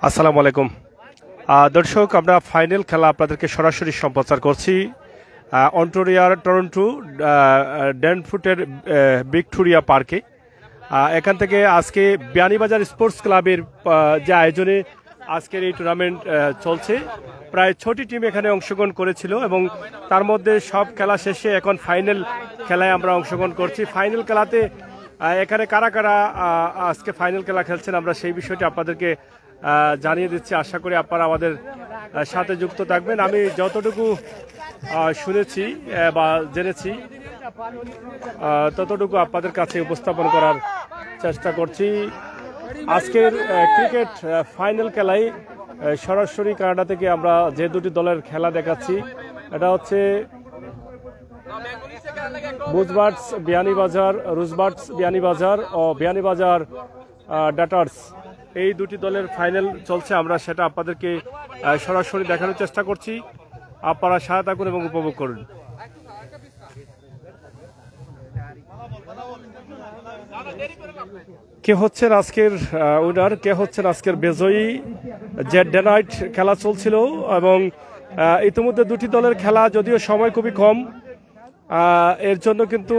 আসসালামু আলাইকুম দর্শক, আমরা ফাইনাল খেলা আপনাদেরকে সরাসরি সম্প্রচার করছি অন্টারিওর টরন্টো ড্যানফুটের ভিক্টোরিয়া পার্কে। এখান থেকে আজকে বিয়ানীবাজার স্পোর্টস ক্লাবের যে আয়োজনে আজকের এই টুর্নামেন্ট চলছে। প্রায় 6টি টিম এখানে অংশগ্রহণ করেছিল এবং তার মধ্যে সব খেলা শেষে এখন ফাইনাল খেলায় আমরা অংশগ্রহণ করছি। ফাইনাল খেলাতে এখানে কারা কারা আজকে ফাইনাল খেলা খেলছেন আমরা সেই বিষয়টি আপনাদেরকে জানিয়ে দিচ্ছি। আশা করি আপনারা আমাদের সাথে যুক্ত থাকবেন। আমি যতটুকু শুনেছি বা জেনেছি ততটুকু আপনাদের কাছে উপস্থাপন করার চেষ্টা করছি। আজকের ক্রিকেট ফাইনাল খেলায় সরাসরি কানাডা থেকে আমরা যে দুটি দলের খেলা দেখাচ্ছি, এটা হচ্ছে বুজবার্ডস বিয়ানীবাজার, রুজবার্ডস বিয়ানীবাজার ও বিয়ানীবাজার ডাটার্স, এই দুটি দলের ফাইনাল চলছে। আমরা সেটা আপনাদেরকে সরাসরি দেখানোর চেষ্টা করছি। আপনারা সাথে থাকুন এবং উপভোগ করুন। কে হচ্ছেন আজকের উইনার, কে হচ্ছেন আজকের বিজয়ী? যে ডে নাইট খেলা চলছিল এবং ইতিমধ্যে দুটি দলের খেলা, যদিও সময় খুবই কম, এর জন্য কিন্তু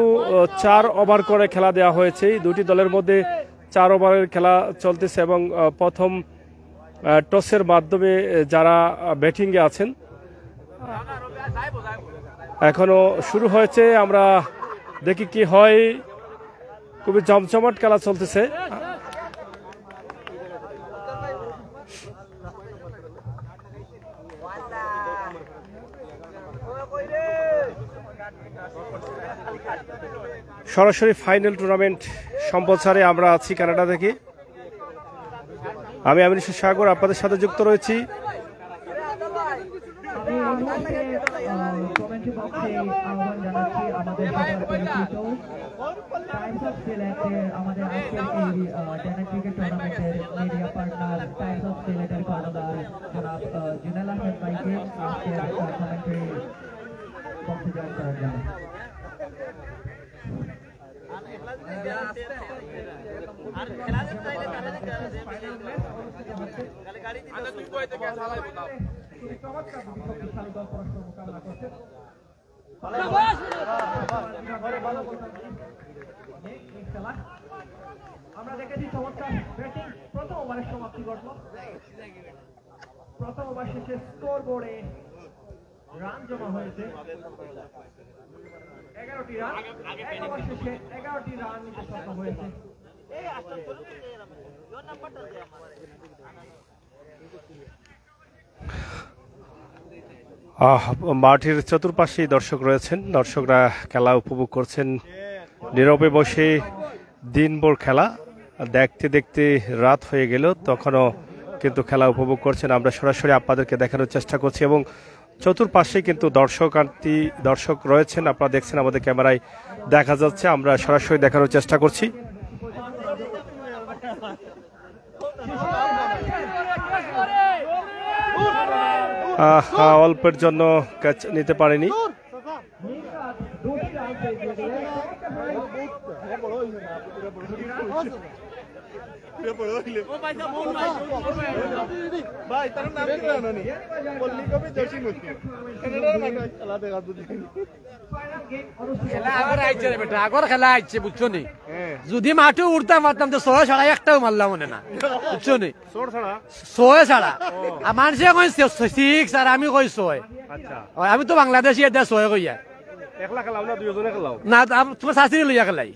4 ওভার করে খেলা দেওয়া হয়েছে। দুটি দলের মধ্যে 4 ওভারের খেলা চলতেছে এবং প্রথম টসের মাধ্যমে যারা ব্যাটিংয়ে আছেন এখনো শুরু হয়েছে। আমরা দেখি কি হয়। খুবই জমজমাট খেলা চলতেছে। সরাসরি ফাইনাল টুর্নামেন্ট সম্প্রচারে আমরা আছি কানাডা থেকে। আমি আমির সাগর আপনাদের সাথে যুক্ত রয়েছি। আমরা দেখেছি চমৎকার ব্যাটিং প্রথম ওভারের সমাপ্তি ঘটল। প্রথম ওভার শেষে স্কোর বোর্ডে রান জমা হয়েছে 11টি রান। এক ওভার শেষে 11টি রান নিতে সক্ষম হয়েছে। মাঠের চতুর্পাশেই দর্শক রয়েছেন। দর্শকরা খেলা উপভোগ করছেন নীরবে বসে। দিনভর খেলা দেখতে দেখতে রাত হয়ে গেল, তখনও কিন্তু খেলা উপভোগ করছেন। আমরা সরাসরি আপনাদেরকে দেখানোর চেষ্টা করছি এবং চতুর্পাশে কিন্তু দর্শক রয়েছেন। আপনারা দেখছেন, আমাদের ক্যামেরায় দেখা যাচ্ছে। আমরা সরাসরি দেখানোর চেষ্টা করছি। অল্পের জন্য ক্যাচ নিতে পারেনি। আগর খেলা আইছে বুঝছো নি, যদি মাঠে উঠতাম পারতাম তো 6 ছাড়া একটাও মারলাম মনে না, বুঝছো নি? 6 ছাড়া মানুষে কই 6 আর আমি কই 6। আমি তো বাংলাদেশি এটা 6 কইয়া না, তোমার শাশি লইয়া খেলাই।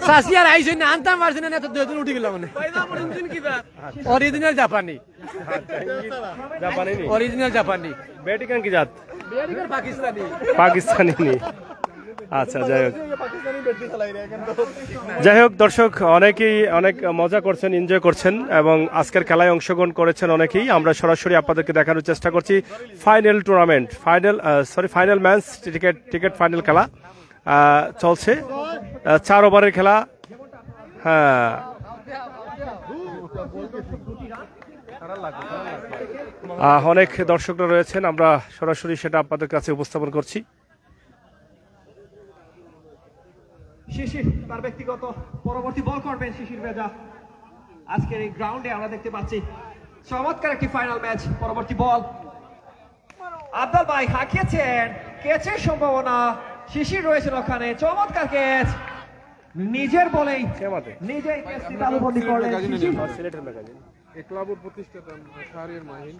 শাশি আর আইসি না, আনতাম পারছি না, 2 উঠি গেলাম মানে। অরিজিনাল জাপানি, অরিজিনাল জাপানি। ব্যাটিং কি জাত? পাকিস্তানি। পাকিস্তানি। আচ্ছা, যাই হোক দর্শক অনেকেই অনেক মজা করছেন, এনজয় করছেন এবং আজকের খেলায় অংশগ্রহণ করেছেন অনেকেই। আমরা সরাসরি আপনাদেরকে দেখানোর চেষ্টা করছি final tournament, final match ticket final খেলা চলছে। 4 ওভারের খেলা। হ্যাঁ, অনেক দর্শকরা রয়েছেন। আমরা সরাসরি সেটা আপনাদের কাছে উপস্থাপন করছি। শিশির তার ব্যক্তিগত পরবর্তী বল করবেন শিশির ভেজা। আজকের এই গ্রাউন্ডে আমরা দেখতে পাচ্ছি চমৎকার একটি ফাইনাল ম্যাচ। পরবর্তী বল আব্দুল ভাই হাঁকিয়েছেন, ক্যাচের সম্ভাবনা, শিশির রয়েছেন ওখানে, চমৎকার ক্যাচ, নিজের বলেই নিজেই ক্যাচটি তালুবন্দী করলেন শিশির। ক্লাবের প্রতিষ্ঠাতা শাহরিয়ার মাহিন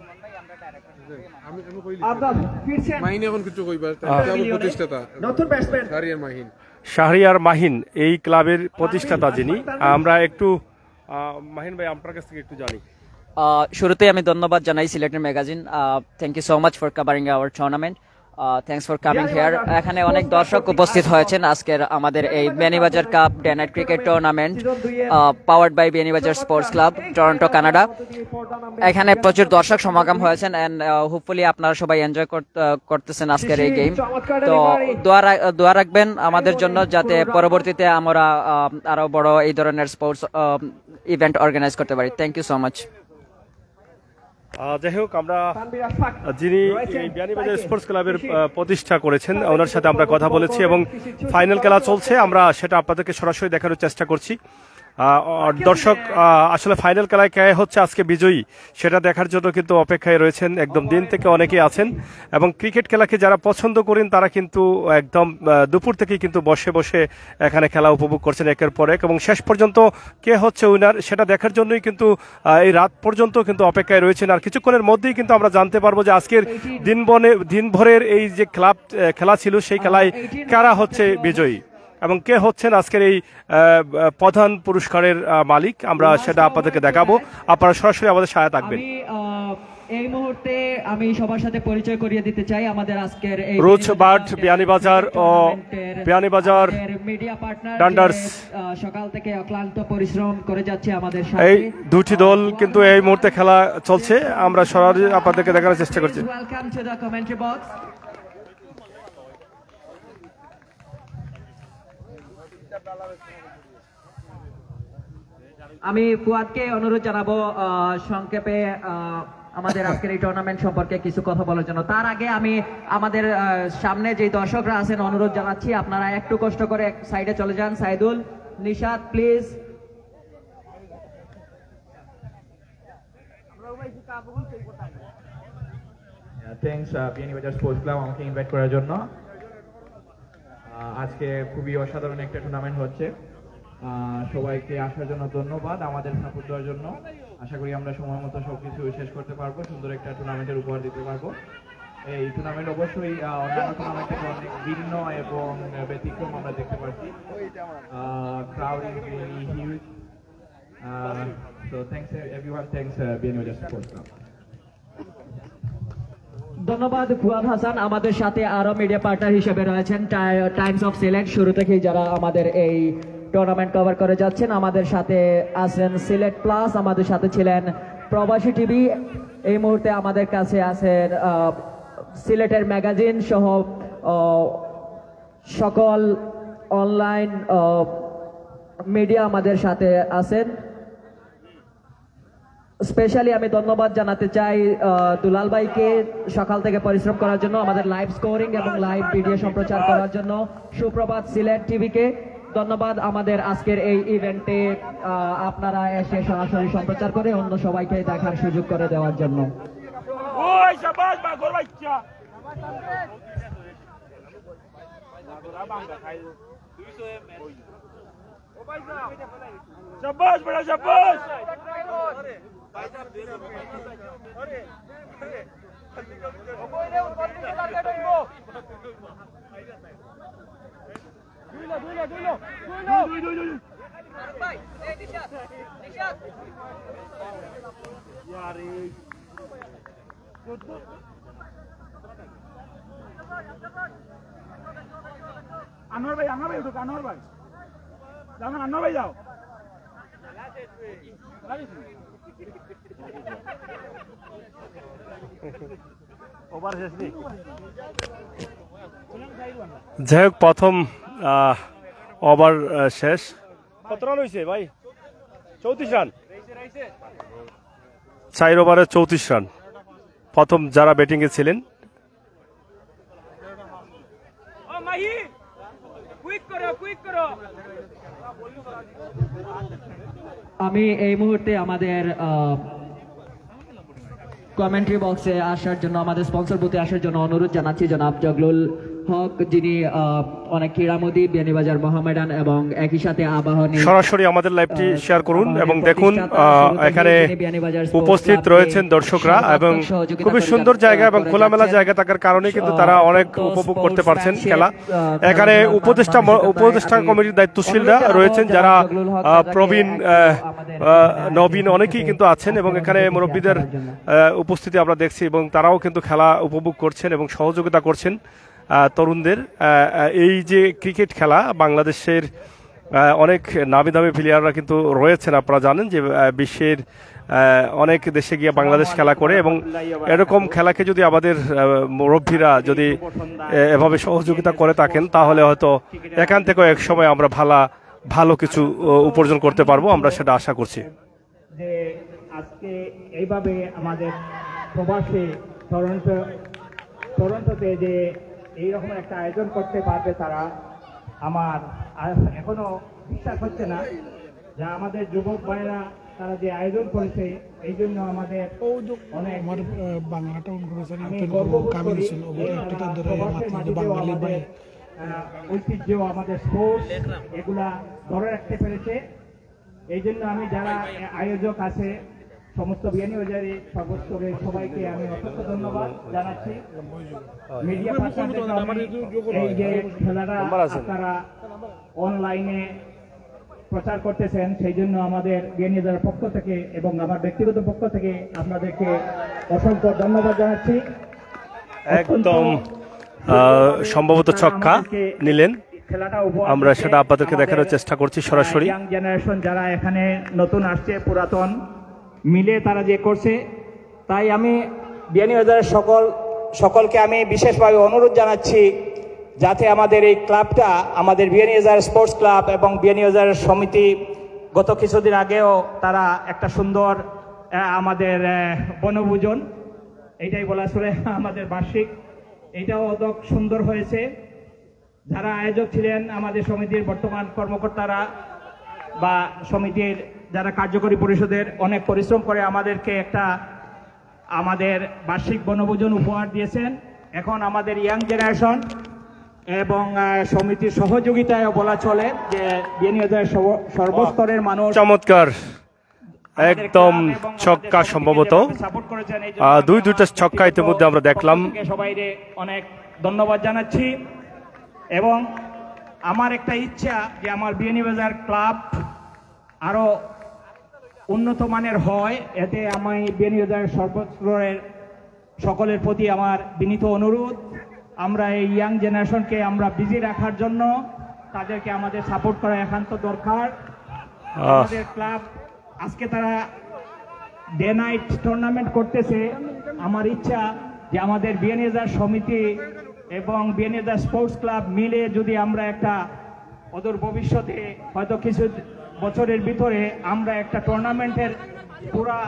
আব্দুল ফিরছেন, মাহিন এখন কিছু কইবা ক্লাবের প্রতিষ্ঠাতা নতুন ব্যাটসম্যান শাহরিয়ার মাহিন। শাহরিয়ার মাহিন এই ক্লাবের প্রতিষ্ঠাতা যিনি, আমরা একটু মাহিন ভাই আপনার কাছ থেকে একটু জানি। শুরুতে আমি ধন্যবাদ জানাই সিলেটের magazine. Thank you so much for covering our tournament. Thanks for coming here. এখানে অনেক দর্শক উপস্থিত হয়েছেন আজকের আমাদের এই Beanibazar cup day night cricket tournament powered by Beanibazar sports club, Toronto, Canada. এখানে প্রচুর দর্শক সমাগম হয়েছেন এন্ড হোপফুলি আপনারা সবাই এনজয় করতেছেন আজকের এই গেম। তো দোয়া রাখবেন আমাদের জন্য যাতে পরবর্তীতে আমরা আরো বড় এই ধরনের স্পোর্টস ইভেন্ট অর্গানাইজ করতে পারি। Thank you so much. যাই হোক, আমরা যিনি বিয়ানীবাজার স্পোর্টস ক্লাবের প্রতিষ্ঠা করেছেন ওনার সাথে আমরা কথা বলেছি এবং ফাইনাল খেলা চলছে, আমরা সেটা আপনাদেরকে সরাসরি দেখানোর চেষ্টা করছি। দর্শক আসলে ফাইনাল খেলায় কে হচ্ছে আজকে বিজয়ী সেটা দেখার জন্য কিন্তু অপেক্ষায় রয়েছেন, একদম দিন থেকে অনেকেই আছেন এবং ক্রিকেট খেলাকে যারা পছন্দ করেন তারা কিন্তু একদম দুপুর থেকেই কিন্তু বসে বসে এখানে খেলা উপভোগ করছেন একের পর এক, এবং শেষ পর্যন্ত কে হচ্ছে উইনার সেটা দেখার জন্যই কিন্তু এই রাত পর্যন্ত কিন্তু অপেক্ষায় রয়েছেন। আর কিছুক্ষণের মধ্যেই কিন্তু আমরা জানতে পারবো যে আজকের দিনভরের এই যে খেলা ছিল সেই খেলায় কারা হচ্ছে বিজয়ী এবং কে হচ্ছেন আজকের এই প্রধান পুরস্কারের মালিক, আমরা সেটা আপনাদেরকে দেখাবো। আপনারা সরাসরি আমাদের সাথে থাকবেন। এই মুহূর্তে আমি সবার সাথে পরিচয় করিয়ে দিতে চাই আমাদের আজকের এই রুচ বার্ড বিয়ানীবাজার ও বিয়ানীবাজার মিডিয়া পার্টনার ডান্ডার্স সকাল থেকে অক্লান্ত পরিশ্রম করে যাচ্ছে আমাদের সাথে। এই দুটি দল কিন্তু এই মুহূর্তে খেলা চলছে, আমরা সরাসরি আপনাদেরকে দেখানোর চেষ্টা করছি। Welcome to the commentary box. আমি ফুয়াদকে অনুরোধ জানাবো সংক্ষেপে আমাদের আজকের এই টুর্নামেন্ট সম্পর্কে কিছু কথা বলার জন্য। তার আগে আমি আমাদের সামনে যে দর্শকরা আছেন অনুরোধ জানাচ্ছি আপনারা একটু কষ্ট করে এক সাইডে চলে যান। Saidul, Nishad, please. Thanks Beanibazar sports club আমাকে ইনভাইট করার জন্য। আজকে খুবই অসাধারণ একটা টুর্নামেন্ট হচ্ছে, সবাইকে আসার জন্য ধন্যবাদ, আমাদের সাপোর্ট দেওয়ার জন্য। আশা করি আমরা সময় মতো সবকিছু শেষ করতে পারবো, সুন্দর একটা টুর্নামেন্টের উপহার দিতে পারবো। এই টুর্নামেন্ট অবশ্যই অন্যান্য টুর্নামেন্ট থেকে অনেক ভিন্ন এবং ব্যতিক্রম আমরা দেখতে পাচ্ছি। Crowd is really huge, so thanks everyone, thanks Beanibazar sports club. ধন্যবাদ ফুয়াদ হাসান। আমাদের সাথে আরো মিডিয়া পার্টনার হিসেবে রয়েছেন টাইমস অফ সিলেট, শুরু থেকেই যারা আমাদের এই টুর্নামেন্ট কভার করে যাচ্ছেন। আমাদের সাথে আছেন সিলেট প্লাস, আমাদের সাথে ছিলেন প্রবাসী টিভি, এই মুহূর্তে আমাদের কাছে আছেন সিলেটের ম্যাগাজিন সহ সকল অনলাইন মিডিয়া আমাদের সাথে আছেন। স্পেশালি আমি ধন্যবাদ জানাতে চাই দুলাল ভাইকে সকাল থেকে পরিশ্রম করার জন্য, আমাদের লাইভ স্কোরিং এবং লাইভ ভিডিও সম্প্রচার করার জন্য। সুপ্রভাত সিলেট টিভিকে ধন্যবাদ আমাদের আজকের এই ইভেন্টে আপনারা এসে সরাসরি সম্প্রচার করে অন্য সবাইকে দেখার সুযোগ করে দেওয়ার জন্য। আনোয়ার ভাই উঠুক, আনোয়ার ভাই যাও না, আনোয়ার ভাই যাও। যাই হোক, প্রথম ওভার শেষ। কত রান হয়েছে ভাই? 34 রান, 4 ওভারে 34 রান। প্রথম যারা ব্যাটিং এ ছিলেন কুইক করো আমি এই মুহূর্তে আমাদের কমেন্ট্রি বক্সে আসার জন্য, আমাদের স্পন্সর বুথে আসার জন্য অনুরোধ জানাচ্ছি জনাব জগলুল হক, যিনি অনেক ক্রীড়ামোদী, বিয়ানীবাজার মোহামেডান এবং একই সাথে আবাহনী। সরাসরি আমাদের লাইভটি শেয়ার করুন এবং দেখুন এখানে উপস্থিত রয়েছেন দর্শকরা এবং খুবই সুন্দর জায়গা এবং খোলামেলা জায়গা থাকার কারণে কিন্তু তারা অনেক উপভোগ করতে পারছেন খেলা। এখানে উপদেষ্টা কমিটির দায়িত্বশীলরা রয়েছেন, যারা প্রবীণ নবীন অনেকেই কিন্তু আছেন এবং এখানে মুরব্বীদের উপস্থিতি আমরা দেখছি এবং তারাও কিন্তু খেলা উপভোগ করছেন এবং সহযোগিতা করছেন তরুণদের। এই যে ক্রিকেট খেলা, বাংলাদেশের অনেক নামি দামি প্লেয়াররা কিন্তু রয়েছেন, আপনারা জানেন যে বিশ্বের অনেক দেশে গিয়ে বাংলাদেশ খেলা করে এবং এরকম খেলাকে যদি আমাদের মুরব্বীরা যদি এভাবে সহযোগিতা করে থাকেন তাহলে হয়তো এখান থেকে এক সময় আমরা ভালো কিছু উপার্জন করতে পারবো, আমরা সেটা আশা করছি। যে আজকে এইভাবে আমাদের প্রবাসী টরন্টোতে যে এইরকম একটা আয়োজন করতে পারবে তারা, আমার এখনো বিশ্বাস হচ্ছে না যে আমাদের যুবক ভাইরা তারা যে আয়োজন করেছে, এই জন্য আমাদের অনেক বাংলাটা আমি গর্ব করি। ঐতিহ্য, আমাদের স্পোর্টস, এগুলা ধরে রাখতে পেরেছে। এই জন্য আমি যারা আয়োজক আছে, সমস্ত বিয়ানীবাজারে সর্বস্তরে সবাইকে আমি অসংখ্য ধন্যবাদ জানাচ্ছি। মিডিয়া পার্সনদের এই যে খেলাটা আপনারা অনলাইনে প্রচার করতেছেন, সেই জন্য আমাদের বিয়ানীবাজারের পক্ষ থেকে এবং আমার ব্যক্তিগত পক্ষ থেকে আপনাদেরকে অসংখ্য ধন্যবাদ জানাচ্ছি। একদম সম্ভবত ছক্কা নিলেন, আমরা সেটা আপনাদেরকে দেখানোর চেষ্টা করছি সরাসরি। ইয়াং জেনারেশন যারা এখানে নতুন আসছে, পুরাতন মিলে তারা যে করছে, তাই আমি বিয়ানীবাজারের সকলকে আমি বিশেষভাবে অনুরোধ জানাচ্ছি যাতে আমাদের এই ক্লাবটা, আমাদের বিয়ানীবাজার স্পোর্টস ক্লাব এবং বিয়ানীবাজার সমিতি গত কিছুদিন আগেও তারা একটা সুন্দর আমাদের বনভোজন, এইটাই বলা চলে আমাদের বার্ষিক, এইটাও অত সুন্দর হয়েছে। যারা আয়োজক ছিলেন আমাদের সমিতির বর্তমান কর্মকর্তারা বা সমিতির যারা কার্যকরী পরিষদের অনেক পরিশ্রম করে আমাদেরকে একটা আমাদের বার্ষিক বনভোজন উপহার দিয়েছেন। এখন আমাদের ইয়াং জেনারেশন এবং সমিতির সহযোগিতায় বলা চলে যে বিয়ানীবাজারের সর্বস্তরের মানুষ চমৎকার একদম ছক্কা, সম্ভবত দুইটা ছক্কা ইতিমধ্যে আমরা দেখলাম। সবাইকে অনেক ধন্যবাদ জানাচ্ছি এবং আমার একটা ইচ্ছা যে আমার বিয়ানীবাজার ক্লাব আরো উন্নত মানের হয়, এতে আমি বিয়ানীবাজারের সর্বস্তরের সকলের প্রতি আমার বিনীত অনুরোধ, আমরা এই ইয়াং জেনারেশনকে আমরা বিজি রাখার জন্য তাদেরকে আমাদের সাপোর্ট করা একান্ত দরকার। আমাদের ক্লাব আজকে তারা ডে নাইট টুর্নামেন্ট করতেছে, আমার ইচ্ছা যে আমাদের বিয়ানীবাজার সমিতি এবং বিয়ানীবাজার স্পোর্টস ক্লাব মিলে যদি আমরা একটা অদূর ভবিষ্যতে হয়তো কিছু বছরের ভিতরে আমরা একটা টুর্নামেন্টের পুরা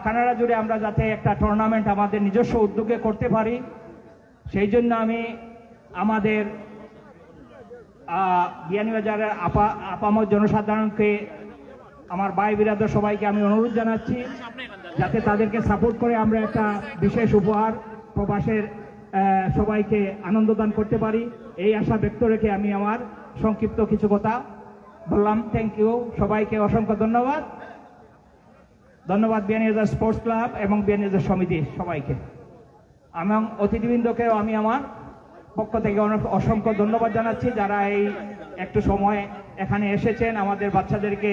কানাডা জুড়ে আমরা যাতে একটা টুর্নামেন্ট আমাদের নিজস্ব উদ্যোগে করতে পারি, সেই জন্য আমি আমাদের বিয়ানীবাজারের আপামর জনসাধারণকে, আমার ভাই বিরাদর সবাইকে আমি অনুরোধ জানাচ্ছি যাতে তাদেরকে সাপোর্ট করে আমরা একটা বিশেষ উপহার প্রবাসের সবাইকে আনন্দ দান করতে পারি, এই আশা ব্যক্ত রেখে আমি আমার সংক্ষিপ্ত কিছু কথা বললাম। থ্যাংক ইউ, সবাইকে অসংখ্য ধন্যবাদ। ধন্যবাদ বিয়ানীবাজার স্পোর্টস ক্লাব এবং বিয়ানীবাজার সমিতি সবাইকে, এবং অতিথিবৃন্দকেও আমি আমার পক্ষ থেকে অনেক অসংখ্য ধন্যবাদ জানাচ্ছি যারা এই একটু সময় এখানে এসেছেন আমাদের বাচ্চাদেরকে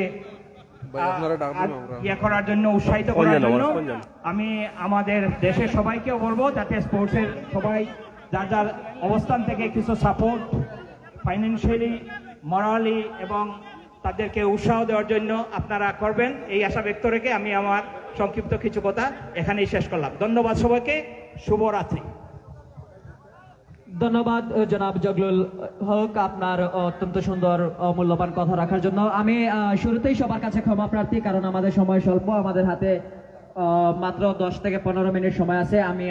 ইয়ে করার জন্য, উৎসাহিত করার জন্য। আমি আমাদের দেশের সবাইকেও বলবো যাতে স্পোর্টসের সবাই যার যার অবস্থান থেকে কিছু সাপোর্ট ফাইন্যান্সিয়ালি, মরালি এবং তাদেরকে উৎসাহ দেওয়ার জন্য আপনারা করবেন, এই আশা ব্যক্ত রেখে আমি আমার সংক্ষিপ্ত কিছু কথা এখানেই শেষ করলাম। ধন্যবাদ সবাইকে, শুভরাত্রি। ধন্যবাদ জনাব জগলুল হক আপনার অত্যন্ত সুন্দর মূল্যবান কথা রাখার জন্য। আমি শুরুতেই সবার কাছে ক্ষমা প্রার্থী, কারণ আমাদের সময় স্বল্প, আমাদের হাতে মাত্র 10 থেকে 15 মিনিট সময় আছে। আমি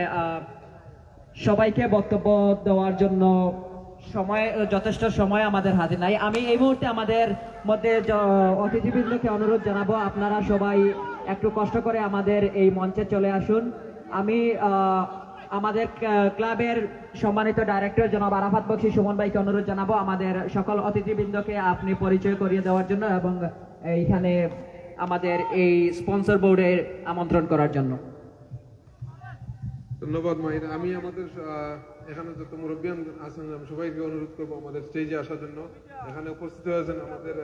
সবাইকে বক্তব্য দেওয়ার জন্য যথেষ্ট সময় আমাদের হাতে নাই। আমি এই মুহূর্তে আমাদের মধ্যে অতিথিবৃন্দকে অনুরোধ জানাবো, আপনারা সবাই একটু কষ্ট করে আমাদের এই মঞ্চে চলে আসুন। আমি আমাদের ক্লাবের সম্মানিত ডাইরেক্টর জনাব আরাফাত বক্সী সুমন ভাইকে অনুরোধ জানাবো আমাদের সকল অতিথিবৃন্দকে আপনি পরিচয় করিয়ে দেওয়ার জন্য এবং এইখানে আমাদের এই স্পন্সর বোর্ডের আমন্ত্রণ করার জন্য। ধন্যবাদ মাহিন। আমি আমাদের এখানে যত মুরব্বিয়ান আছেন আমি সবাইকে অনুরোধ করবো আমাদের স্টেজে আসার জন্য। এখানে উপস্থিত হয়েছেন আমাদের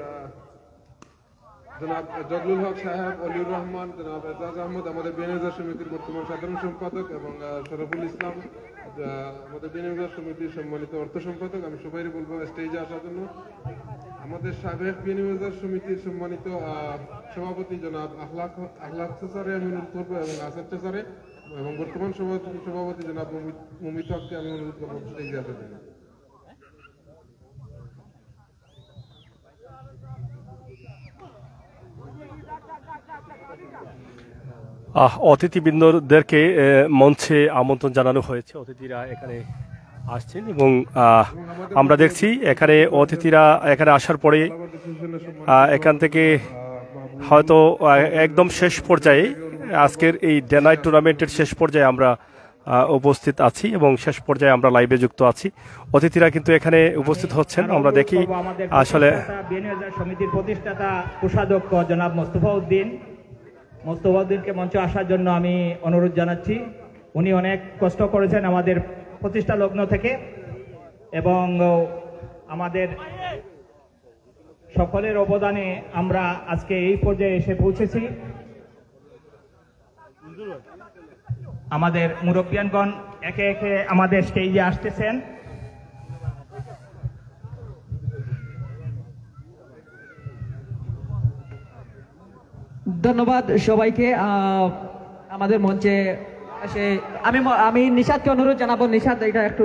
জনাব জগলুল হক সাহেব, অলিউর রহমান, জনাব এজাজ আহমদ আমাদের বিএনএজার সমিতির বর্তমান সাধারণ সম্পাদক এবং শরফুল ইসলাম আমাদের বিএনএজার সমিতির সম্মানিত অর্থ সম্পাদক। আমি সবাই বলবো স্টেজে আসার জন্য। আমাদের সাবেক বিএনএজার সমিতির সম্মানিত সভাপতি জনাব আখলাক চাচারে আমি অনুরোধ করবো এবং আসাদ চাচারে এবং বর্তমান সভাপতি জনাব মুমিত হককে আমি অনুরোধ করবো স্টেজে আসার জন্য। অতিথিবৃন্দদেরকে মঞ্চে আমন্ত্রণ জানানো হয়েছে। অতিথিরা এখানে আসছেন এবং আমরা দেখছি এখানে অতিথিরা এখানে আসার পরে এখান থেকে হয়তো একদম শেষ পর্যায়ে আজকের এই ডে নাইট টুর্নামেন্টের শেষ পর্যায়ে আমরা উপস্থিত আছি এবং শেষ পর্যায়ে আমরা লাইভে যুক্ত আছি। অতিথিরা কিন্তু এখানে উপস্থিত হচ্ছেন। আমরা দেখি আসলে সমিতির প্রতিষ্ঠাতা কোষাধ্যক্ষ জনাব মোস্তফা উদ্দিনকে মঞ্চে আসার জন্য আমি অনুরোধ জানাচ্ছি। উনি অনেক কষ্ট করেছেন আমাদের প্রতিষ্ঠা লগ্ন থেকে এবং আমাদের সকলের অবদানে আমরা আজকে এই পর্যায়ে এসে পৌঁছেছি। আমাদের মুরব্বিয়ানগণ একে একে আমাদের স্টেজে আসতেছেন। ধন্যবাদ সবাইকে। আমাদের মঞ্চে এসে আমি নিশাদকে অনুরোধ জানাবো। নিশাদ এটা একটু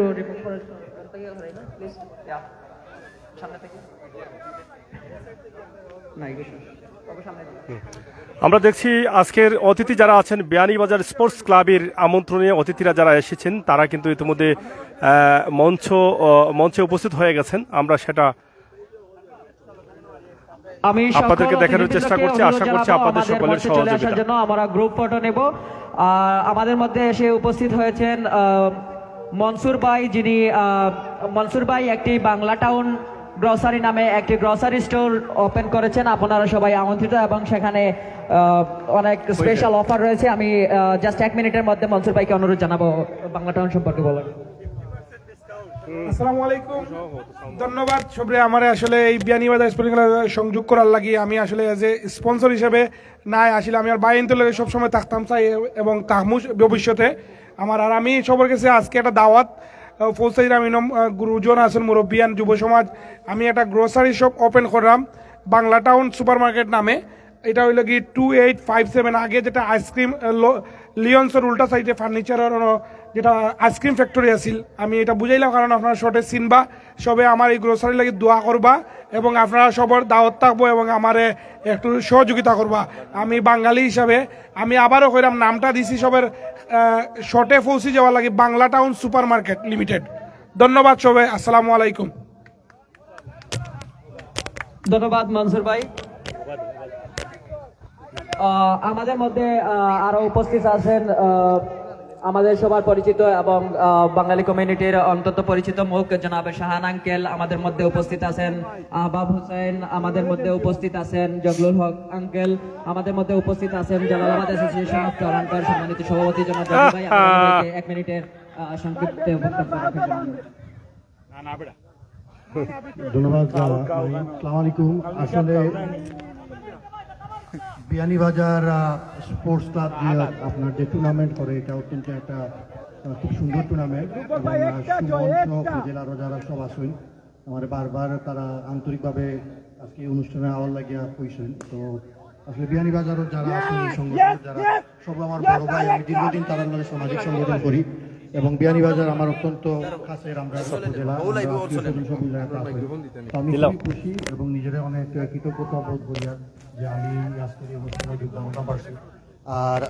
আমরা দেখছি আজকের অতিথি যারা আছেন বিয়ানীবাজার স্পোর্টস ক্লাবের আমন্ত্রণে অতিথিরা যারা এসেছেন তারা কিন্তু ইতিমধ্যে মঞ্চে উপস্থিত হয়ে গেছেন। আমরা সেটা আমি আপনাদেরকে দেখানোর চেষ্টা করছি। আশা করছি আপনাদের সকলের সহযোগিতার জন্য আমরা গ্রুপ ফটো নেব। আমাদের মধ্যে এসে উপস্থিত হয়েছেন মনসুর ভাই, যিনি মনসুর ভাই একটি বাংলা টাউন গ্রসারি নামে একটি গ্রসারি স্টোর ওপেন করেছেন। আপনারা সবাই আমন্ত্রিত এবং সেখানে অনেক স্পেশাল অফার রয়েছে। আমি জাস্ট 1 মিনিটের মধ্যে মনসুর ভাইকে অনুরোধ জানাবো বাংলা টাউন সম্পর্কে বলার। আসসালামু আলাইকুম। ধন্যবাদ সবরে আমার আসলে এই বিয়ানীবাজার স্পোর্টিং ক্লাব সংযোগ করার লাগি। আমি আসলে এজ এ স্পন্সর হিসেবে নাই আসলে আমি আর বাইন তোলে সবসময় থাকতাম চাই এবং তাহমু ভবিষ্যতে আমার। আর আমি সবার কাছে আজকে একটা দাওয়াত ফৌসাইর আমি গুরুজন আছেন মুরব্বিয়ান যুব সমাজ। আমি একটা গ্রোসারি শপ ওপেন করলাম বাংলা টাউন সুপার মার্কেট নামে। এটা হইল কি 2857 আগে যেটা আইসক্রিম লিওন্সের উল্টা সাইডে ফার্নিচারের যেটা আইসক্রিম ফ্যাক্টরি আছিল। আমি এটা বুঝাইলাম কারণ আপনারা শর্টে চিনবা সবে আমার এই গ্রোসারি লাগি দোয়া করবা এবং আপনারা সবার দাওয়াত থাকবো এবং আমারে একটু সহযোগিতা করবা। আমি বাঙালি হিসাবে আমি আবারও কইলাম নামটা দিছি সবের শর্টে পৌঁছে যাওয়ার লাগে Bangla town super market limited. ধন্যবাদ সবে। আসসালামু আলাইকুম। ধন্যবাদ মনসুর ভাই। আমাদের মধ্যে আরো উপস্থিত আছেন আমাদের সবার পরিচিত এবং বাঙালি কমিউনিটির অন্তত পরিচিত মুখ জনাব শাহান আঙ্কেল আমাদের মধ্যে উপস্থিত আছেন। আহবাব হোসেন আমাদের মধ্যে উপস্থিত আছেন। জগলুল হক আঙ্কেল আমাদের মধ্যে উপস্থিত আছেন। জালালাবাদ অ্যাসোসিয়েশন অফ টরন্টোর সম্মানিত সভাপতি জনাব ভাই 1 মিনিটের সংক্ষিপ্ত বক্তব্য রাখার জন্য। ধন্যবাদ। আসসালামু আলাইকুম। আসলে বিয়ানীবাজার স্পোর্টস ক্লাব আপনার যে টুর্নামেন্ট করে এটা অত্যন্ত একটা খুব সুন্দর টুর্নামেন্ট এবং জেলারও যারা সব আসেন আমার বারবার তারা আন্তরিকভাবে আজকে অনুষ্ঠানে আওয়ার লাগিয়া কইছেন। তো আসলে বিয়ানীবাজারও যারা আছেন এই সংগঠন যারা সব আমার বড় ভাই। আমি দীর্ঘদিন তারা সামাজিক সংগঠন করি এবং বিয়ানীবাজার আমার অত্যন্ত কাছের। আমরা জেলা আমি খুবই খুশি এবং নিজেরা অনেক কৃতজ্ঞতা বোধ করি যে আমি আজকের অনুষ্ঠানে যোগদান পারছি। আর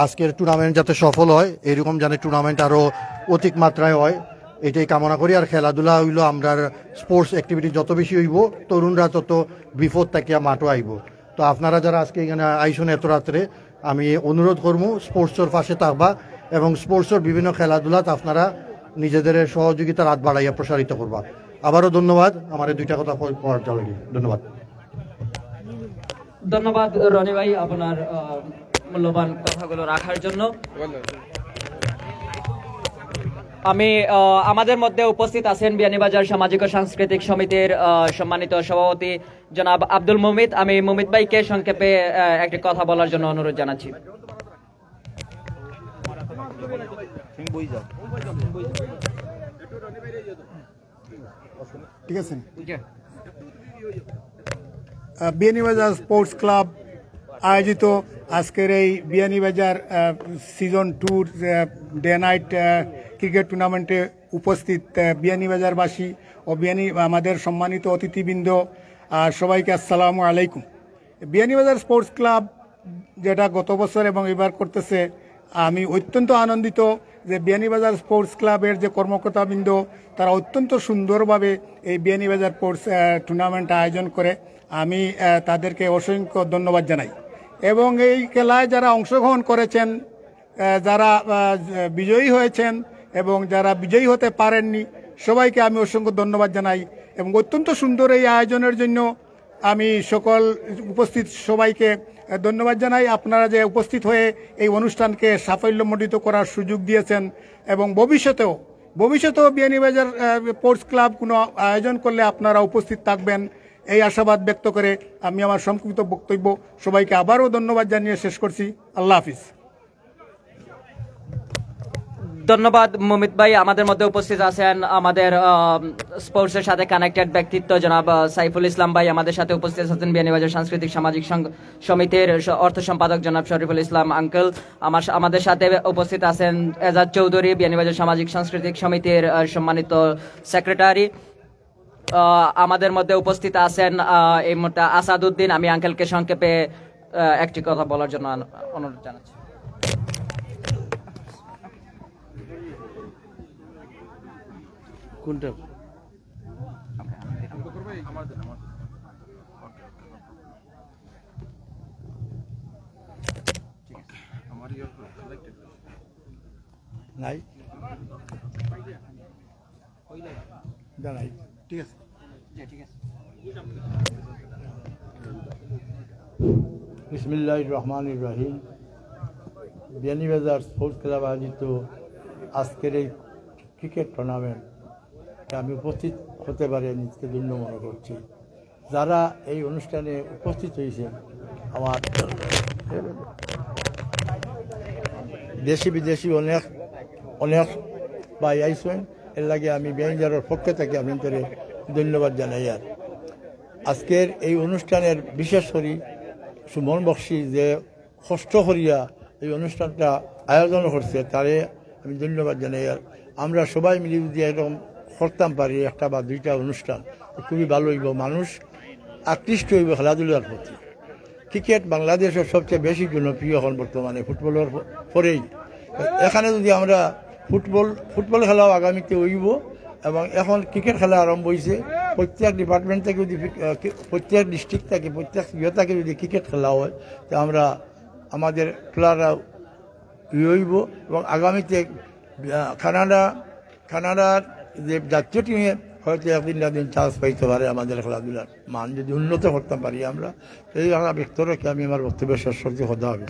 আজকের টুর্নামেন্ট যাতে সফল হয় এরকম যেন টুর্নামেন্ট আরো অধিক মাত্রায় হয় এটাই কামনা করি। আর খেলাধুলা হইল আমরার স্পোর্টস অ্যাক্টিভিটি যত বেশি হইব তরুণরা তত বিপদ থাকিয়া মাঠও আইব। তো আপনারা যারা আজকে এখানে আইসুন এত রাত্রে, আমি অনুরোধ করবো স্পোর্টসের পাশে থাকবা এবং স্পোর্টসের বিভিন্ন খেলাধুলাত আপনারা নিজেদের সহযোগিতার হাত বাড়াইয়া প্রসারিত করবা। আবারও ধন্যবাদ আমার এই দুইটা কথা পড়ার জন্য। ধন্যবাদ। ধন্যবাদ রনি ভাই আপনার মূল্যবান কথাগুলো রাখার জন্য। আমি আমাদের মধ্যে উপস্থিত আছেন বিয়ানীবাজার সামাজিক ও সাংস্কৃতিক সমিতির সম্মানিত সভাপতি জনাব আব্দুল মুমিত। আমি মুমিত ভাইকে সংক্ষেপে একটি কথা বলার জন্য অনুরোধ জানাচ্ছি। ঠিক আছে। বিয়ানীবাজার স্পোর্টস ক্লাব আয়োজিত আজকের এই Beanibazar season 2 day night cricket টুর্নামেন্টে উপস্থিত বিয়ানীবাজারবাসী ও আমাদের সম্মানিত অতিথিবৃন্দ সবাইকে আসসালামু আলাইকুম। বিয়ানীবাজার স্পোর্টস ক্লাব যেটা গত বছর এবং এবার করতেছে, আমি অত্যন্ত আনন্দিত যে বিয়ানীবাজার স্পোর্টস ক্লাবের যে কর্মকর্তাবৃন্দ তারা অত্যন্ত সুন্দরভাবে এই বিয়ানীবাজার স্পোর্টস টুর্নামেন্ট আয়োজন করে। আমি তাদেরকে অসংখ্য ধন্যবাদ জানাই এবং এই খেলায় যারা অংশগ্রহণ করেছেন, যারা বিজয়ী হয়েছেন এবং যারা বিজয়ী হতে পারেননি, সবাইকে আমি অসংখ্য ধন্যবাদ জানাই এবং অত্যন্ত সুন্দর এই আয়োজনের জন্য আমি সকল উপস্থিত সবাইকে ধন্যবাদ জানাই। আপনারা যে উপস্থিত হয়ে এই অনুষ্ঠানকে সাফল্যমণ্ডিত করার সুযোগ দিয়েছেন এবং ভবিষ্যতেও বিয়ানীবাজার স্পোর্টস ক্লাব কোনো আয়োজন করলে আপনারা উপস্থিত থাকবেন এই আশাবাদ ব্যক্ত করে আমি আমার সংক্ষিপ্ত বক্তব্য সবাইকে আবারও ধন্যবাদ জানিয়ে শেষ করছি। আল্লাহ হাফিজ। ধন্যবাদ মুমিত ভাই। আমাদের মধ্যে উপস্থিত আছেন আমাদের স্পোর্টসের সাথে কানেক্টেড ব্যক্তিত্ব জনাব সাইফুল ইসলাম ভাই। আমাদের সাথে উপস্থিত আছেন বিয়ানীবাজার সাংস্কৃতিক সামাজিক সমিতির অর্থ সম্পাদক জনাব শরীফুল ইসলাম আঙ্কেল। আমাদের সাথে উপস্থিত আছেন এজাজ চৌধুরী, বিয়ানীবাজার সামাজিক সাংস্কৃতিক সমিতির সম্মানিত সেক্রেটারি। আমাদের মধ্যে উপস্থিত আছেন এই মুহূর্তে আসাদউদ্দিন। আমি আঙ্কেলকে সংক্ষেপে একটি কথা বলার জন্য অনুরোধ জানাচ্ছি। কোনটা নাই জানাই। ঠিক আছে। বিসমিল্লাহির রহমানির রহিম। বিয়ানীবাজার স্পোর্টস ক্লাব আয়োজিত আজকের এই ক্রিকেট টুর্নামেন্ট আমি উপস্থিত হতে পারে নিজকে ধন্য মনে করছি। যারা এই অনুষ্ঠানে উপস্থিত হয়েছেন, আমার দেশি বিদেশি অনেক ভাই আইসেন, এর লাগে আমি বিয়ানীবাজারের পক্ষ থেকে আপনাদের ধন্যবাদ জানাই। আর আজকের এই অনুষ্ঠানের বিশেষ করে সুমন বক্সি যে কষ্ট করিয়া এই অনুষ্ঠানটা আয়োজন করছে তারে আমি ধন্যবাদ জানাই। আর আমরা সবাই মিলে যদি এরকম করতাম পারি একটা বা দুইটা অনুষ্ঠান, খুবই ভালো হইব। মানুষ আকৃষ্ট হইব খেলাধুলার প্রতি। ক্রিকেট বাংলাদেশের সবচেয়ে বেশি জনপ্রিয় এখন বর্তমানে ফুটবলের পরেই। এখানে যদি আমরা ফুটবল খেলাও আগামীতে হইব এবং এখন ক্রিকেট খেলা আরম্ভ হয়েছে। প্রত্যেক ডিপার্টমেন্ট থেকে যদি প্রত্যেক ডিস্ট্রিক্ট থেকে প্রত্যেক ইয়ে থেকে যদি ক্রিকেট খেলা হয় তো আমরা আমাদের প্লেয়াররা হইব এবং আগামীতে কানাডার যে জাতীয় টিমে হয়তো একদিন না দিন চান্স পাইতে পারে। আমাদের খেলাধুলার মান যদি উন্নত করতে পারি আমরা, এই ব্যক্ত রেখে আমি আমার বক্তব্য শেষ করতে কথা হবে।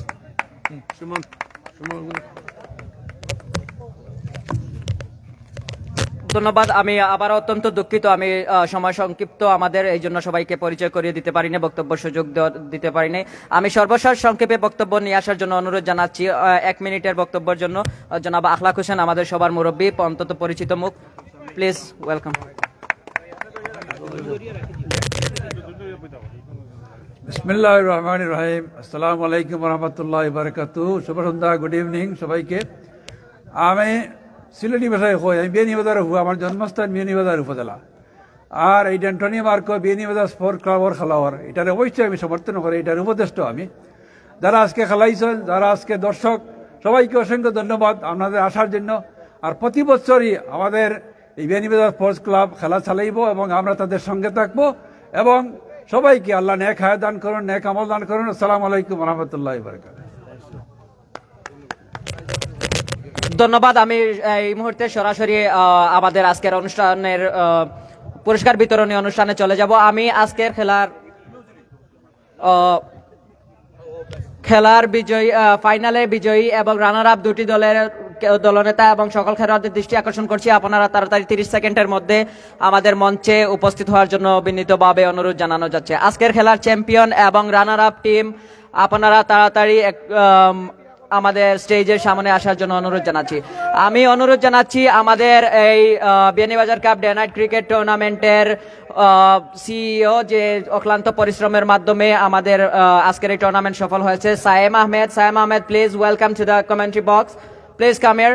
ধন্যবাদ। আমি আবার অত্যন্ত দুঃখিত, আমি সময় সংক্ষিপ্ত আমাদের, এই জন্য সবাইকে পরিচয় করিয়ে দিতে পারিনি, বক্তব্য সুযোগ দিতে পারিনি। আমি সর্বশেষ সংক্ষেপে বক্তব্য নিয়ে আসার জন্য অনুরোধ জানাচ্ছি 1 মিনিটের বক্তব্যের জন্য জনাব আখলাক হোসেন, আমাদের সবার মুরব্বী, অন্তত পরিচিত মুখ। Please welcome. বিসমিল্লাহির রহমানির রহিম। আসসালামু আলাইকুম ওয়া রাহমাতুল্লাহি ওয়া বারাকাতুহু। শুভ সন্ধ্যা, গুড ইভিনিং সবাইকে। আমি সিলেটি ভাষায় কই, আমি বিয়ানীবাজার হুয়া, আমার জন্মস্থান বিয়ানীবাজার উপজেলা। আর এই ডেন্টনি মার্ক বিয়ানীবাজার স্পোর্ট ক্লাবর খেলাওয়ার এটার অবশ্যই আমি সমর্থন করি, এটার উপদেষ্ট আমি। যারা আজকে খেলাইছেন, যারা আজকে দর্শক, সবাইকে অসংখ্য ধন্যবাদ আপনাদের আসার জন্য। আর প্রতি বছরই আমাদের এই বিয়ানীবাজার স্পোর্টস ক্লাব খেলা চালাইব এবং আমরা তাদের সঙ্গে থাকবো এবং সবাইকে আল্লাহ নেক হায়াত দান করুন, নেক আমল দান করুন। আসসালামু আলাইকুম ওয়া রাহমাতুল্লাহি ওয়া বারাকাতুহু। ধন্যবাদ। আমি এই মুহূর্তে সরাসরি আমাদের আজকের অনুষ্ঠানের পুরস্কার বিতরণী অনুষ্ঠানে চলে যাব। আমি আজকের খেলার বিজয়ী, ফাইনালে বিজয়ী এবং রানার আপ দুটি দলের দলনেতা এবং সকল খেলোয়াড়দের দৃষ্টি আকর্ষণ করছি। আপনারা তাড়াতাড়ি 30 সেকেন্ডের মধ্যে আমাদের মঞ্চে উপস্থিত হওয়ার জন্য বিনীতভাবে অনুরোধ জানানো যাচ্ছে। আজকের খেলার চ্যাম্পিয়ন এবং রানার আপ টিম, আপনারা তাড়াতাড়ি আমাদের স্টেজের সামনে আসার জন্য অনুরোধ জানাচ্ছি। আমি অনুরোধ জানাচ্ছি আমাদের এই Beanibazar cup day night cricket টুর্নামেন্টের সিইও, যে অক্লান্ত পরিশ্রমের মাধ্যমে আমাদের আজকের এই টুর্নামেন্ট সফল হয়েছে, Sayem Ahmed. Sayem Ahmed, please welcome to the commentary box, please come here.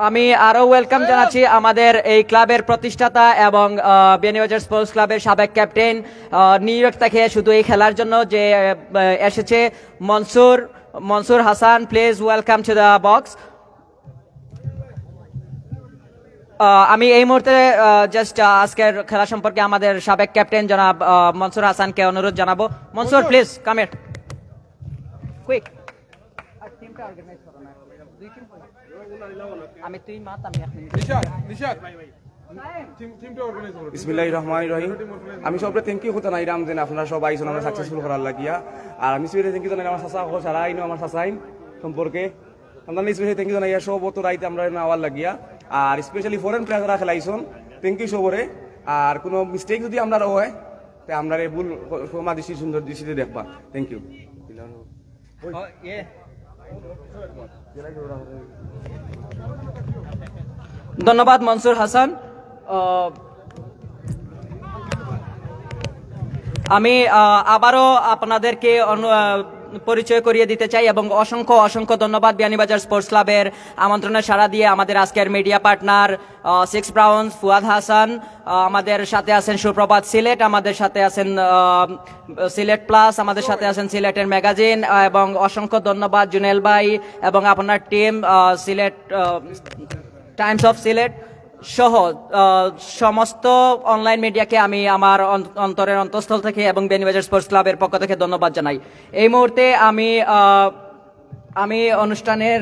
আমি আরো ওয়েলকাম জানাচ্ছি আমাদের এই ক্লাবের প্রতিষ্ঠাতা এবং বিয়ানীবাজার স্পোর্টস ক্লাবের সাবেক ক্যাপ্টেন, নিউ ইয়র্ক থেকে শুধু এই খেলার জন্য যে এসেছে, Mansur Hasan. Please welcome to the box. আমি এই মুহূর্তে জাস্ট আজকের খেলা সম্পর্কে আমাদের সাবেক ক্যাপ্টেন জনাব মনসুর হাসানকে অনুরোধ জানাবো। Mansur, please come here quick. বিসমিল্লাহির রহমানির রহিম। আমি সবরে থ্যাংক ইউ হতে নাইরাম যে আপনারা সব আইসন আমরা সাকসেসফুল করার লাগিয়া। আর আমি স্পেশালি থ্যাংক ইউ জানাই আমার চাচা সারা আইন, আমার চাচা আইন সম্পর্কে আমরা স্পেশালি থ্যাংক ইউ জানাই সব তো রাইতে আমরা আওয়ার লাগিয়া। আর স্পেশালি ফরেন প্লেয়াররা খেলাইছন, থ্যাংক ইউ সবরে। আর কোনো মিস্টেক যদি আমরা হয় তাই আমরা ভুল ক্ষমা দৃষ্টি সুন্দর দৃষ্টিতে দেখবা। Thank you. ধন্যবাদ মনসুর হাসান। আমি আবারও আপনাদেরকে পরিচয় করিয়ে দিতে চাই এবং অসংখ্য অসংখ্য ধন্যবাদ বিয়ানীবাজার স্পোর্টস ক্লাবের আমন্ত্রণে সাড়া দিয়ে আমাদের আজকের মিডিয়া পার্টনার 6 ব্রাউন্স, ফুয়াদ হাসান, আমাদের সাথে আছেন সুপ্রভাত সিলেট, আমাদের সাথে আছেন সিলেট প্লাস, আমাদের সাথে আছেন সিলেটের ম্যাগাজিন, এবং অসংখ্য ধন্যবাদ জুনেল ভাই এবং আপনার team Sylhet Times of Sylhet সহ সমস্ত অনলাইন মিডিয়াকে আমি আমার অন্তরের অন্তঃস্থল থেকে এবং বিয়ানীবাজার স্পোর্টস ক্লাবের পক্ষ থেকে ধন্যবাদ জানাই। এই মুহূর্তে আমি অনুষ্ঠানের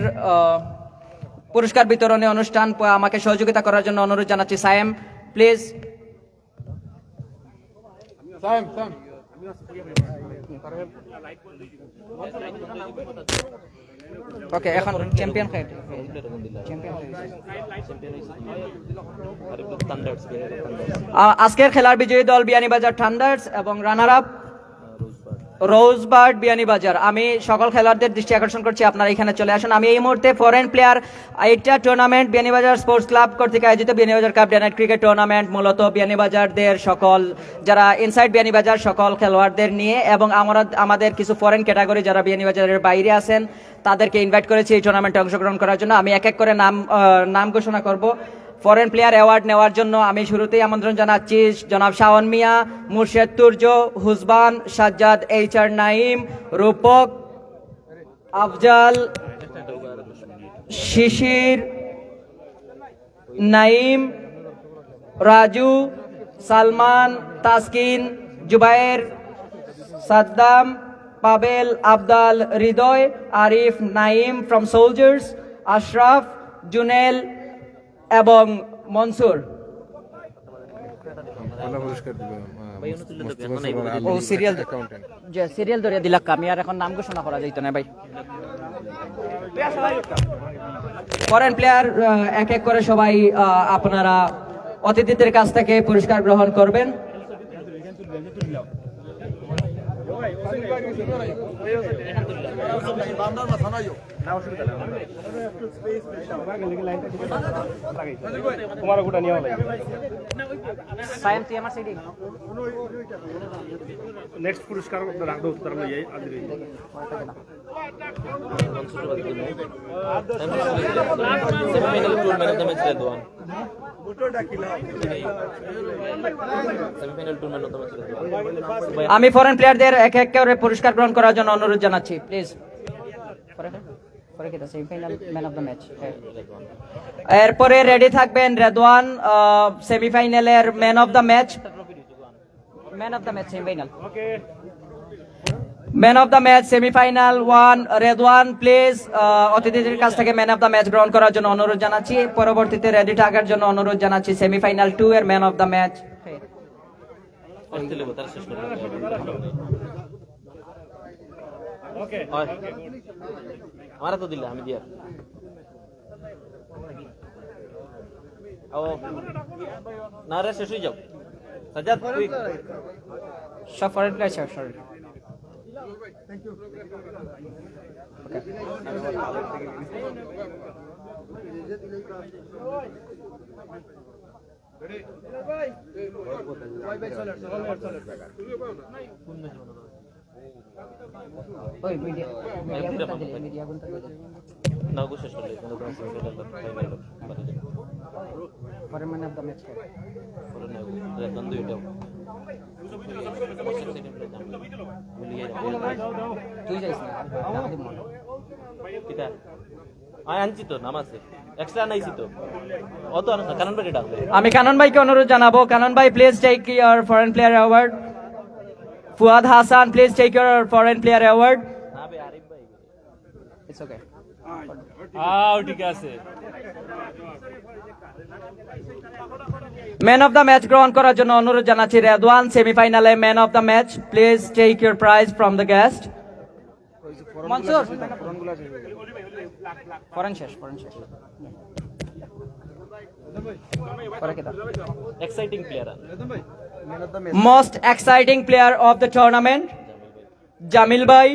পুরস্কার বিতরণী অনুষ্ঠান আমাকে সহযোগিতা করার জন্য অনুরোধ জানাচ্ছি। সায়েম, প্লিজ। ওকে, এখন চ্যাম্পিয়ন আজকের খেলার বিজয়ী দল বিয়ানীবাজার থান্ডার্স এবং রানার আপ রোজবার্ড বিয়ানীবাজার। আমি সকল খেলোয়াড়দের দৃষ্টি আকর্ষণ করছি, আপনারা এখানে চলে আসুন। আমি এই মুহূর্তে ফরেন প্লেয়ার এইটা টুর্নামেন্ট বিয়ানীবাজার স্পোর্টস ক্লাব কর্তৃক আয়োজিত Beanibazar cup day night cricket tournament মূলত বিয়ানীবাজারদের সকল যারা ইনসাইড বিয়ানীবাজার সকল খেলোয়াড়দের নিয়ে এবং আমাদের কিছু ফরেন ক্যাটাগরি যারা বিয়ানীবাজারের বাইরে আছেন তাদেরকে ইনভাইট করেছি এই টুর্নামেন্টে অংশগ্রহণ করার জন্য। আমি এক এক করে নাম ঘোষণা করব। ফরেন প্লেয়ার অ্যাওয়ার্ড নেওয়ার জন্য আমি শুরুতেই আমন্ত্রণ জানাচ্ছি জনাব Shaon Mia, Murshed Turja, Husban, Sajjad, HR Naim, Rupak, Afzal, Shishir, Naim, Raju, Salman, Taskin, Jubayer, Saddam, Pavel, Abdal, Hridoy, Arif, Naim from soldiers, Ashraf, Junel এবং মনসুর। সিরিয়াল ধরে দিলাম, আমি আর এখন নাম ঘোষণা করা যাইতো না ভাই। ফরেন প্লেয়ার এক এক করে সবাই আপনারা অতিথিদের কাছ থেকে পুরস্কার গ্রহণ করবেন। নেক্সট পুরস্কার রাখবো উত্তর আমি ফরেন প্লেয়ারদের এক এক করে পুরস্কার গ্রহণ করার জন্য অনুরোধ জানাচ্ছি, প্লিজ। এরপরে রেডি থাকবেন রেদওয়ান, সেমিফাইনালের man of the match. Man of the match semifinal, man of the match semifinal 1 Redwan please অতিথিদের কাছ থেকে ম্যান অফ দ্য ম্যাচ গ্রহণ করার জন্য অনুরোধ জানাচ্ছি। পরবর্তীতে রেডি থাকার জন্য অনুরোধ জানাচ্ছি সেমিফাইনাল 2 এর ম্যান অফ দ্য ম্যাচ। ওকে আমারা তো দিলা আমি দিয়া ও না রে শেষ হয়ে যাও সাজাদ কুইক সফরের প্লেয়ার সরি থ্যাংক ইউ ওই মিডিয়া গুনতে না গো শেষ করলে কিন্তু পরে ম্যান অফ দ্য ম্যাচ পরে না রে দন্দ ইটাও তুই যাইস না কিটা আয় আনছি তো নাম আছে এক্সট্রা নাইছি তো অত আনছ কারণ ভাই ডাকবে আমি কানন ভাইকে অনুরোধ জানাবো, কানন ভাই please take your foreign player award. Fuad Hasan please take your foreign player award. না বে আরিফ ভাই ইটস ওকে ঠিক আছে। ম্যান অফ দ্য ম্যাচ গ্রহণ করার জন্য অনুরোধ জানাচ্ছি রেদওয়ান, সেমিফাইনালে man of the match please take your prize from the guest. Mansur foreign শেষ exciting player most exciting player of the tournament Jamil bhai,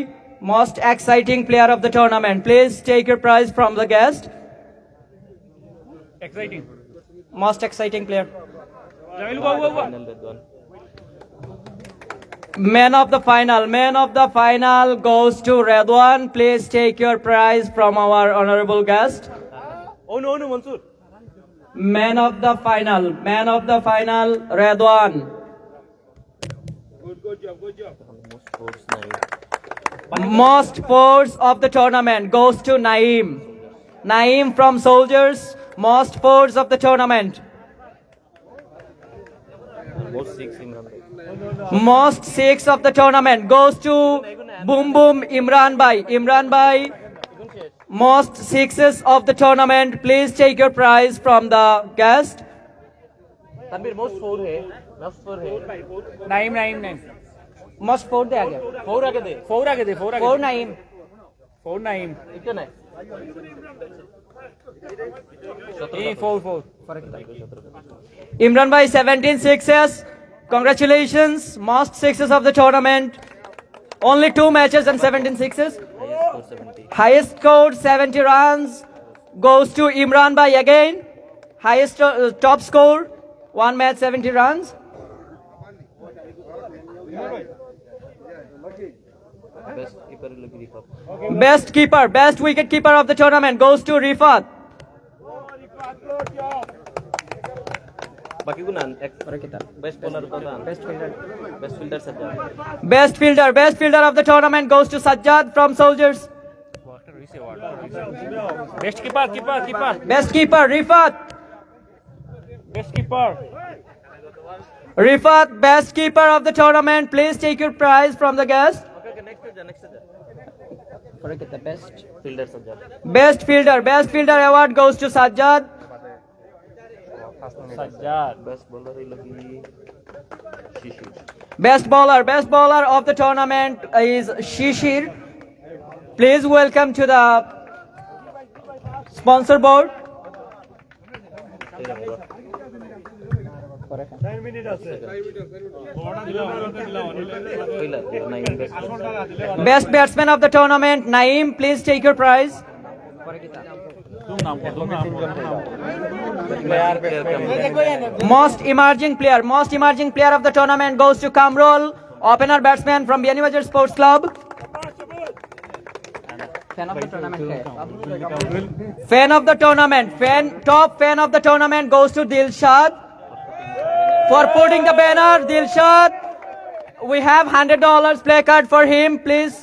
most exciting player of the tournament, please take your prize from the guest. Exciting most exciting player Jamil babu man of the final goes to Redwan. Please take your prize from our honorable guest. Oh no Mansur. Man of the final Redwan. good job Most force of the tournament goes to Naeem from Soldiers. Most force of the tournament. Most six of the tournament goes to Boom Boom Imran Bhai. Most sixes of the tournament, please take your prize from the guest. Tanvir most 4 hai Naeem Most 4 de aage 4 आगे दे 4 Naeem इतना है 4 Imran Bhai 17 sixes. Congratulations, most sixes of the tournament. Only 2 matches and 17 sixes. Highest score 70 runs goes to Imran Bhai again. Highest top score 1 match 70 runs. Best wicket keeper of the tournament goes to Rifat. बाकी को ना best bowler को ना best fielder Sajjad Best fielder of the tournament goes to Sajjad from Soldiers. best keeper Best keeper Rifat. Rifat, best keeper of the tournament. Please take your prize from the guest. okay next Best fielder Sajjad Best fielder award goes to Sajjad. best bowler ही लगी शिशिर Best bowler of the tournament is Shishir. Please welcome to the sponsor board. 9 minutes আছে Best batsman of the tournament Naeem, please take your prize. Most emerging player of the tournament goes to Kamrul, opener batsman from Bianibajar Sports Club. Fan of the tournament top fan of the tournament goes to Dilshad for putting the banner. Dilshad, we have $100 play card for him, please.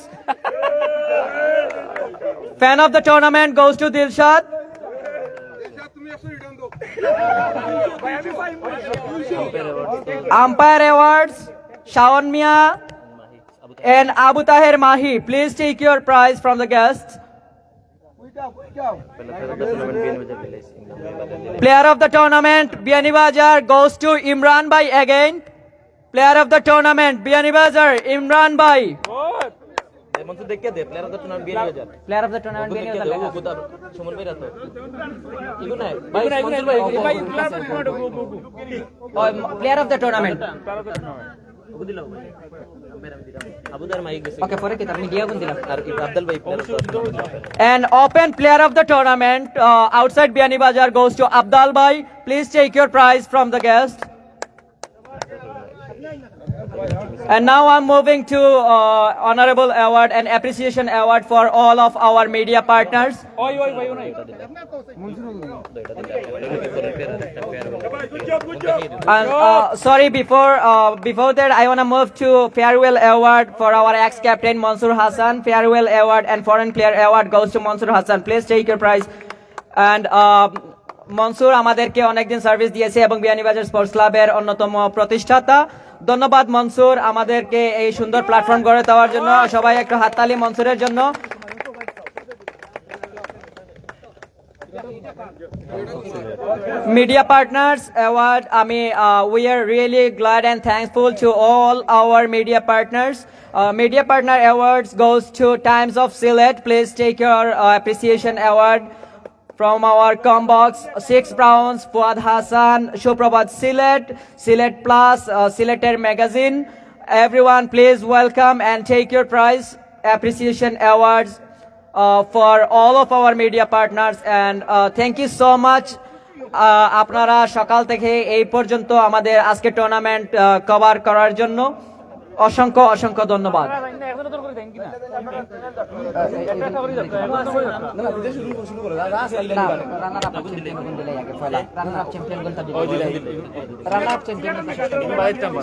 Fan of the tournament goes to Dilshad. Umpire awards, Shawan Mia and Abu Tahir Mahi. Please take your prize from the guests. Player of the tournament, Biani Bajar, goes to Imran Bhai again. Player of the tournament, Biani Bajar, Imran Bhai. Player of the tournament, Biani Bajar. Player of the tournament, Biani Bajar. Player of the tournament. Okay, for it, media and open player of the tournament outside Biani Bajar goes to Abdal Bhai. Please take your prize from the guest. And now I'm moving to honorable award and appreciation award for all of our media partners. And sorry, before that, I want to move to farewell award for our ex-captain Mansur Hassan. Farewell award and foreign player award goes to Mansur Hassan. Please take your prize. And Mansur আমাদেরকে অনেকদিন service দিয়েছে এবং Beanibazar sports ক্লাবের অন্যতম প্রতিষ্ঠাতা। ধন্যবাদ মনসুর আমাদেরকে এই সুন্দর প্ল্যাটফর্ম গড়ে দেওয়ার জন্য। সবাই একটু হাততালি মনসুরের জন্য। Media Partners Award, we are really glad and thankful to all our media partners. Media Partner Awards goes to Times of Sylhet. Please take your appreciation award from our combox. 6 rounds, Fuad Hassan, Shuprabhat Sylhet, Sylhet Plus, Sylheter Magazine. Everyone please welcome and take your prize, appreciation awards for all of our media partners, and thank you so much. আপনারা সকাল থেকে এই পর্যন্ত আমাদের আজকে tournament cover করার জন্য অসংখ্য অসংখ্য ধন্যবাদ।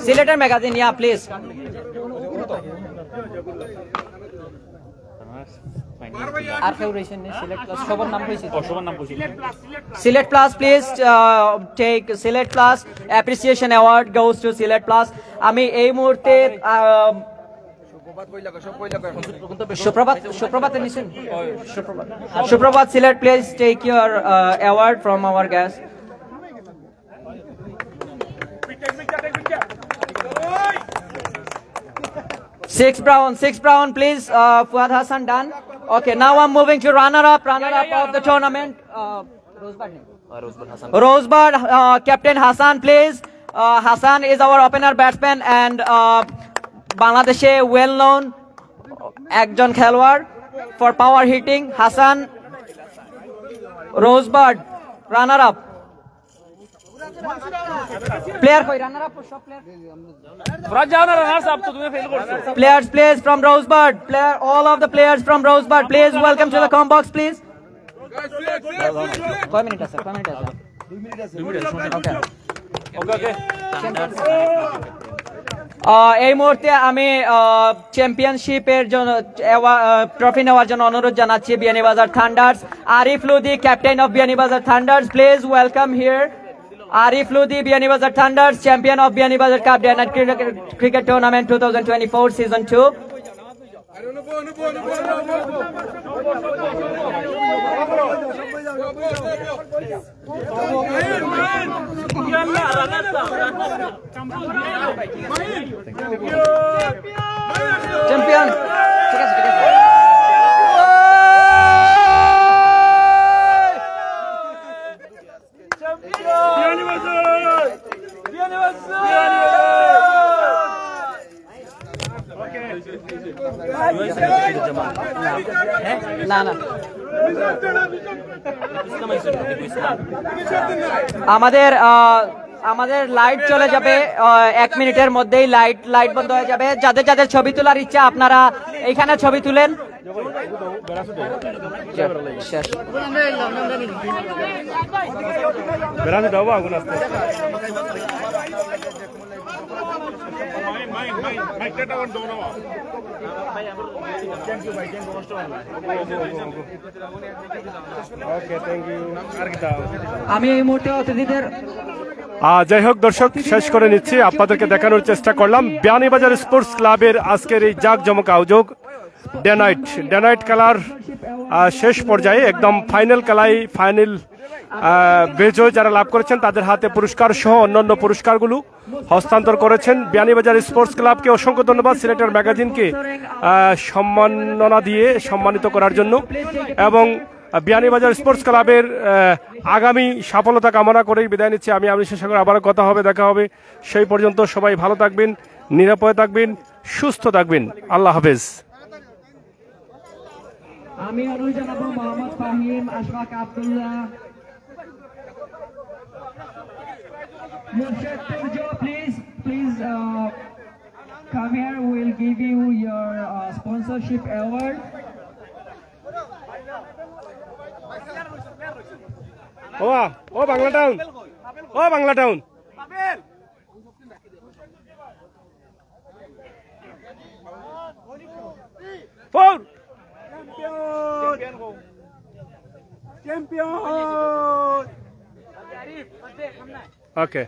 সিলেটের magazine, yeah please. Sylhet Plus, please take Sylhet Plus. Appreciation award goes to Sylhet Plus. আমি এই মুহূর্তে Shuprabhat Sylhet, please take your award from our guest. Six brown, please. Fuad Hassan, done. Okay, now I'm moving to runner-up of the tournament. Rosebud, Captain Hassan, please. Hassan is our opener batsman and Bangladeshe well-known ekjon khelwar for power hitting. Hassan, Rosebud, runner-up. Player runner-up shot player. Players from Rosebud. All of the players from Rosebud, please welcome to the combox, please. এই মুহূর্তে আমি চ্যাম্পিয়নশিপের জন্য trophy নেওয়ার জন্য অনুরোধ জানাচ্ছি Bianibazar thunders. Arif Ludi, captain of Bianibazar thunders, please welcome here. Arif Ludi, Bianibajar Thunders, champion of Bianibajar Cup Day Night Cricket Tournament 2024 Season 2. Champion. আমাদের লাইট চলে যাবে 1 মিনিটের মধ্যেই লাইট বন্ধ হয়ে যাবে। যাদের যাদের ছবি তোলার ইচ্ছা আপনারা এখানে ছবি তুলেন। আমি এই মুহূর্তে অতিথিদের যাই হোক দর্শক, শেষ করে নিচ্ছি, আপনাদেরকে দেখানোর চেষ্টা করলাম বিয়ানীবাজার স্পোর্টস ক্লাবের আজকের এই জাঁকজমক আয়োজন ডে নাইট খেলার শেষ পর্যায়ে একদম ফাইনাল খেলায় ফাইনাল বিজয় যারা লাভ করেছেন তাদের হাতে পুরস্কার সহ অন্যান্য পুরস্কারগুলো হস্তান্তর করেছেন। বিয়ানীবাজার স্পোর্টস ক্লাবকে অসংখ্য ধন্যবাদ, সিলেটের ম্যাগাজিনকে সম্মাননা দিয়ে সম্মানিত করার জন্য, এবং বিয়ানীবাজার স্পোর্টস ক্লাবের আগামী সফলতা কামনা করেই বিদায় নিচ্ছি আমি। শেষ করে আবারও কথা হবে, দেখা হবে। সেই পর্যন্ত সবাই ভালো থাকবেন, নিরাপদে থাকবেন, সুস্থ থাকবেন। আল্লাহ হাফেজ। আমি অনুরোধ জানাবো Mohammad Fahim, Ashfaq Abdullah, Murshed Turjo, please come here. We will give you your sponsorship award. ও বাংলা টাউন, ও বাংলা টাউন, চ্যাম্পিয়ন। ওকে।